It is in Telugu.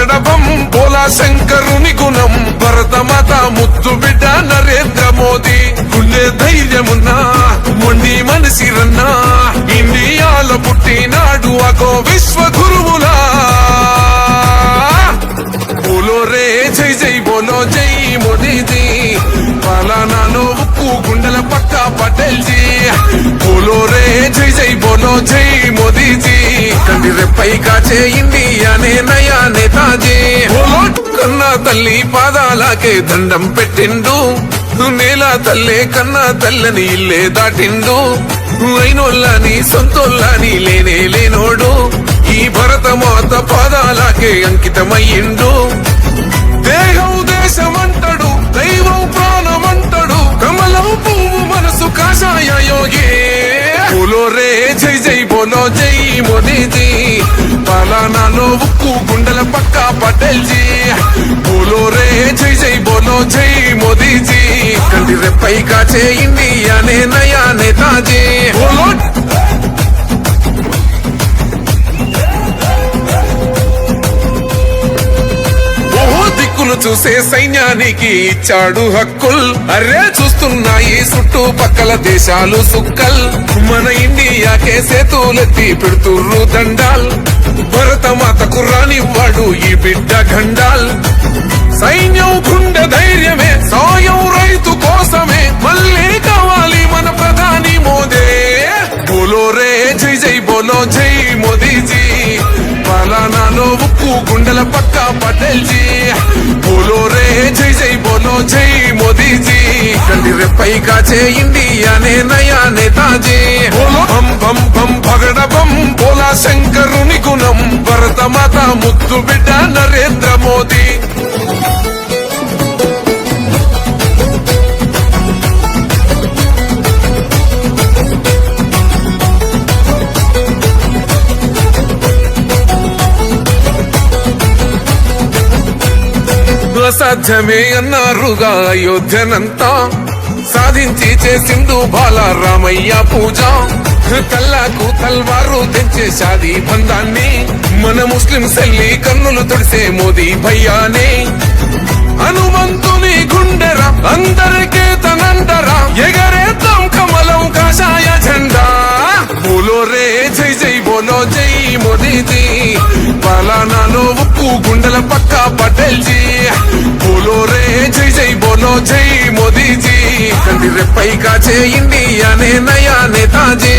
పగడబం బోలా శంకరుని గుణం భరతమాత ముద్దు బిడ్డ నరేంద్ర మోదీ గుండె ధైర్యమున్నా మొండి మనసిరన్నా ఇండియాలో పుట్టినాడు అగో విశ్వ గురువులా బోలో రే జై జై బోలో జై మోదీజీ పాలనాలో ఉక్కు గుండెల పక్క పటేల్ జీ బోలో రే జై జై బోలో జై మోదీజీ కంటి రెప్పై కాచే ఇండియానే నయా నేతాజీ బోలో కన్నా తల్లి పాదాలకే దండం పెట్టిండు నేల తల్లే కన్నా తల్లని ఇల్లే దాటిండు అయినోళ్ళని సొంతోళ్ళని లేనే లేనోడు ఈ భరతమాత పాదాలకే అంకితమయ్యిండు దేహం దేశమంటడు దైవం ప్రాణమంటడు కమలం పువ్వు మనసు కాషాయ యోగి బోలో రే జై జై బోలో జై మోదీజీ పాలనాలో ఉక్కు గుండెల పక్క పటేల్ జీ బోలో రే జై జై బోలో జై మోదీజీ కంటి రెప్పై కాచే ఇండియానే నయా నేతాజీ బోలో చూసే సైన్యానికి ఇచ్చాడు హక్కుల్ అరే చూస్తున్నాయి చుట్టుపక్కల దేశాలు సుక్కల్ మన ఇండియాకే సేతులెత్తి పెడుతుర్రు దండాల్ భరతమాతకు రానివ్వాడు ఈ బిడ్డ గండాల్ సైన్యం గుండె ధైర్యమే సాయం రైతు కోసమే మళ్ళీ కావాలి మన ప్రధాని మోదీ బోలో రే జై జై బోలో జై మోదీజీ పాలనాలో ఉక్కు గుండెల పక్క పటేల్ జీ బోలో రే జై జై బోలో జై మోదీజీ కంటి రెప్పై కాచే ఇండియానే నయా నేతాజీ బం బం బం పగడబం బోలా శంకరుని గుణం భరతమాత ముద్దు బిడ్డ నరేంద్ర మోదీ అసాధ్యమే అన్నారుగా అయోధ్యనంతా సాధించి చేసిండు బాలరామయ్య పూజ కల్లాకు తల్వారు తెంచే షాదీ బంధాన్ని మన ముస్లిం సెల్లి కన్నులు తుడిసే మోదీ భయ్యానే హనుమంతుని గుండెరా అందరికీ తనంటరా ఎగరేద్దాం కమలం కాషాయ జెండా బోలో రే జై జై బోలో జై మోదీజీ పాలనాలో ఉక్కు గుండెల పక్క పటేల్ జీ బోలో రే జై జై బోలో జై మోదీజీ కంటి రెప్పై కాచే ఇండియానే నయా నేతాజీ